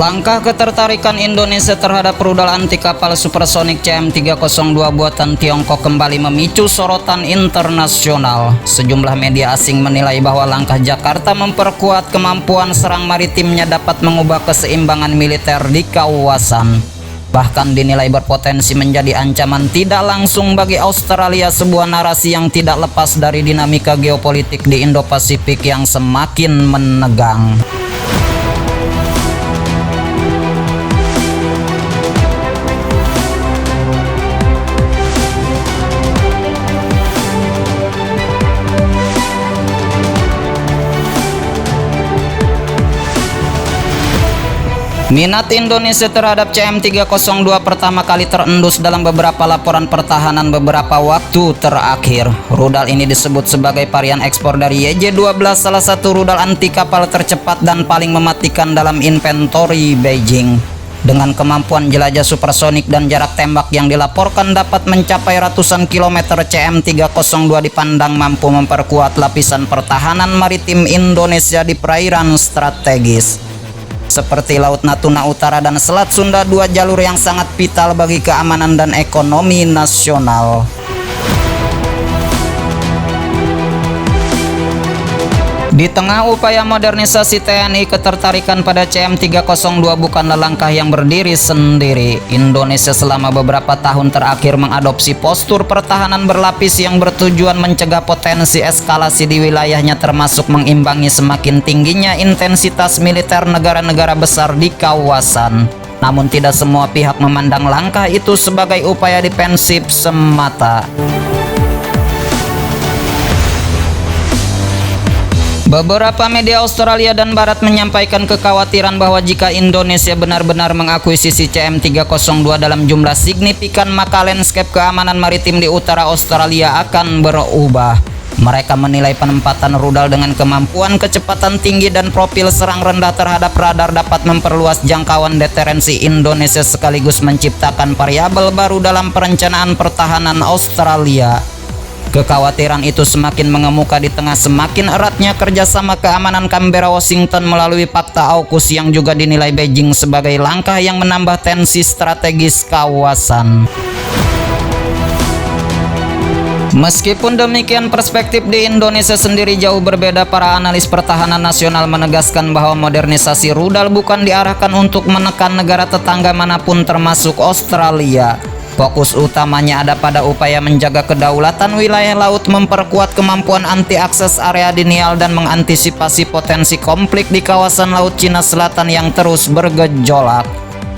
Langkah ketertarikan Indonesia terhadap rudal anti kapal supersonik CM302 buatan Tiongkok kembali memicu sorotan internasional. Sejumlah media asing menilai bahwa langkah Jakarta memperkuat kemampuan serang maritimnya dapat mengubah keseimbangan militer di kawasan. Bahkan dinilai berpotensi menjadi ancaman tidak langsung bagi Australia, sebuah narasi yang tidak lepas dari dinamika geopolitik di Indo-Pasifik yang semakin menegang. Minat Indonesia terhadap CM302 pertama kali terendus dalam beberapa laporan pertahanan beberapa waktu terakhir. Rudal ini disebut sebagai varian ekspor dari YJ-12, salah satu rudal anti kapal tercepat dan paling mematikan dalam inventory Beijing. Dengan kemampuan jelajah supersonik dan jarak tembak yang dilaporkan dapat mencapai ratusan kilometer, CM302 dipandang mampu memperkuat lapisan pertahanan maritim Indonesia di perairan strategis seperti Laut Natuna Utara dan Selat Sunda, dua jalur yang sangat vital bagi keamanan dan ekonomi nasional. Di tengah upaya modernisasi TNI, ketertarikan pada CM302 bukanlah langkah yang berdiri sendiri. Indonesia selama beberapa tahun terakhir mengadopsi postur pertahanan berlapis yang bertujuan mencegah potensi eskalasi di wilayahnya, termasuk mengimbangi semakin tingginya intensitas militer negara-negara besar di kawasan. Namun tidak semua pihak memandang langkah itu sebagai upaya defensif semata. Beberapa media Australia dan Barat menyampaikan kekhawatiran bahwa jika Indonesia benar-benar mengakuisisi CM302 dalam jumlah signifikan, maka landscape keamanan maritim di utara Australia akan berubah. Mereka menilai penempatan rudal dengan kemampuan kecepatan tinggi dan profil serang rendah terhadap radar dapat memperluas jangkauan deterensi Indonesia sekaligus menciptakan variabel baru dalam perencanaan pertahanan Australia. Kekhawatiran itu semakin mengemuka di tengah semakin eratnya kerjasama keamanan Canberra-Washington melalui Fakta AUKUS yang juga dinilai Beijing sebagai langkah yang menambah tensi strategis kawasan. Meskipun demikian, perspektif di Indonesia sendiri jauh berbeda. Para analis pertahanan nasional menegaskan bahwa modernisasi rudal bukan diarahkan untuk menekan negara tetangga manapun termasuk Australia. Fokus utamanya ada pada upaya menjaga kedaulatan wilayah laut, memperkuat kemampuan anti-akses area denial, dan mengantisipasi potensi konflik di kawasan Laut Cina Selatan yang terus bergejolak.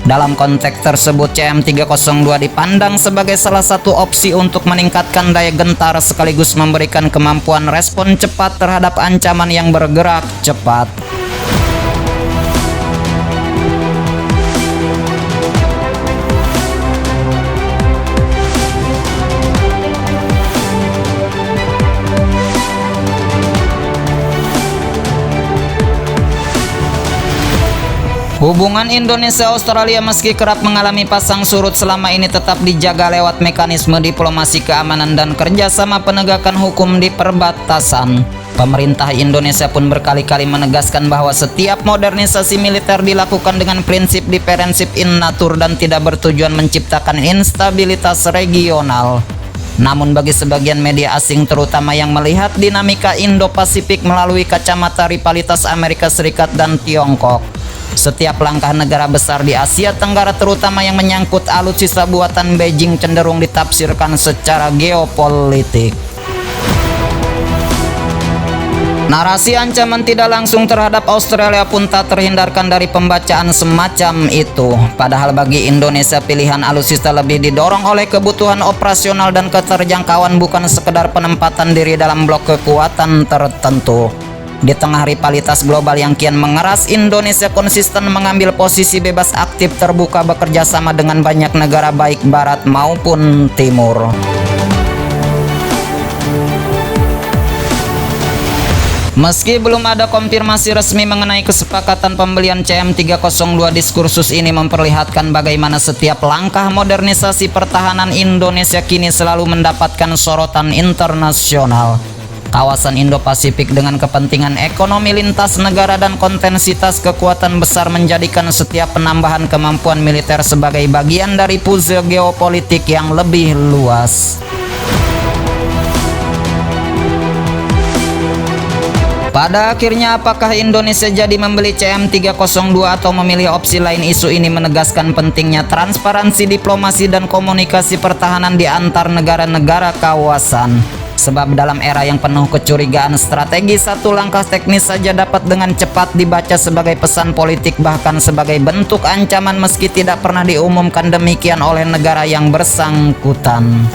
Dalam konteks tersebut, CM302 dipandang sebagai salah satu opsi untuk meningkatkan daya gentar sekaligus memberikan kemampuan respon cepat terhadap ancaman yang bergerak cepat. Hubungan Indonesia-Australia meski kerap mengalami pasang surut, selama ini tetap dijaga lewat mekanisme diplomasi keamanan dan kerjasama penegakan hukum di perbatasan. Pemerintah Indonesia pun berkali-kali menegaskan bahwa setiap modernisasi militer dilakukan dengan prinsip defensif in nature dan tidak bertujuan menciptakan instabilitas regional. Namun bagi sebagian media asing terutama yang melihat dinamika Indo-Pasifik melalui kacamata rivalitas Amerika Serikat dan Tiongkok, setiap langkah negara besar di Asia Tenggara terutama yang menyangkut alutsista buatan Beijing cenderung ditafsirkan secara geopolitik. Narasi ancaman tidak langsung terhadap Australia pun tak terhindarkan dari pembacaan semacam itu. Padahal bagi Indonesia pilihan alutsista lebih didorong oleh kebutuhan operasional dan keterjangkauan, bukan sekedar penempatan diri dalam blok kekuatan tertentu. Di tengah rivalitas global yang kian mengeras, Indonesia konsisten mengambil posisi bebas aktif terbuka bekerja sama dengan banyak negara baik Barat maupun Timur. Meski belum ada konfirmasi resmi mengenai kesepakatan pembelian CM302, diskursus ini memperlihatkan bagaimana setiap langkah modernisasi pertahanan Indonesia kini selalu mendapatkan sorotan internasional. Kawasan Indo-Pasifik dengan kepentingan ekonomi lintas negara dan kontensitas kekuatan besar menjadikan setiap penambahan kemampuan militer sebagai bagian dari puzzle geopolitik yang lebih luas. Pada akhirnya, apakah Indonesia jadi membeli CM302 atau memilih opsi lain? Isu ini menegaskan pentingnya transparansi diplomasi dan komunikasi pertahanan di antar negara-negara kawasan. Sebab dalam era yang penuh kecurigaan strategi, satu langkah teknis saja dapat dengan cepat dibaca sebagai pesan politik, bahkan sebagai bentuk ancaman meski tidak pernah diumumkan demikian oleh negara yang bersangkutan.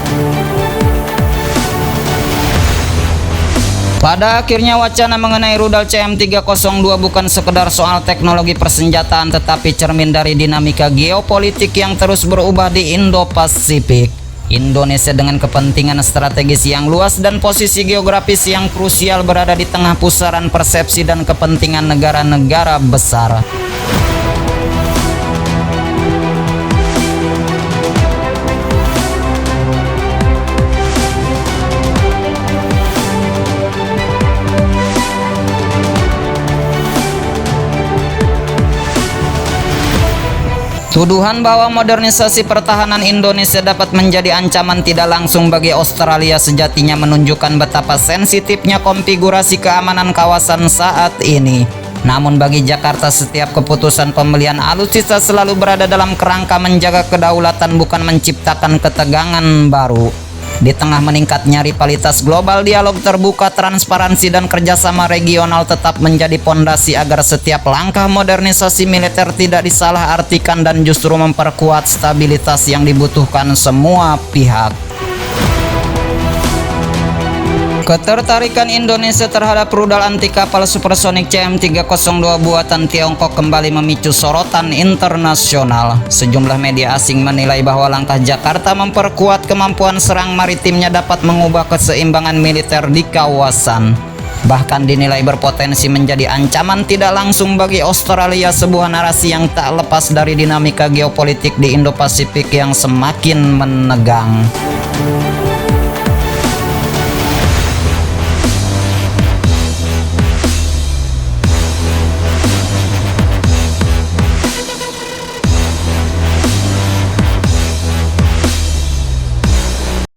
Pada akhirnya, wacana mengenai rudal CM302 bukan sekedar soal teknologi persenjataan, tetapi cermin dari dinamika geopolitik yang terus berubah di Indo-Pasifik. Indonesia dengan kepentingan strategis yang luas dan posisi geografis yang krusial berada di tengah pusaran persepsi dan kepentingan negara-negara besar. Tuduhan bahwa modernisasi pertahanan Indonesia dapat menjadi ancaman tidak langsung bagi Australia sejatinya menunjukkan betapa sensitifnya konfigurasi keamanan kawasan saat ini. Namun bagi Jakarta, setiap keputusan pembelian alutsista selalu berada dalam kerangka menjaga kedaulatan, bukan menciptakan ketegangan baru. Di tengah meningkatnya rivalitas global, dialog terbuka, transparansi, dan kerjasama regional tetap menjadi pondasi agar setiap langkah modernisasi militer tidak disalahartikan dan justru memperkuat stabilitas yang dibutuhkan semua pihak. Ketertarikan Indonesia terhadap rudal anti kapal supersonik CM302 buatan Tiongkok kembali memicu sorotan internasional. Sejumlah media asing menilai bahwa langkah Jakarta memperkuat kemampuan serang maritimnya dapat mengubah keseimbangan militer di kawasan. Bahkan dinilai berpotensi menjadi ancaman tidak langsung bagi Australia, sebuah narasi yang tak lepas dari dinamika geopolitik di Indo-Pasifik yang semakin menegang.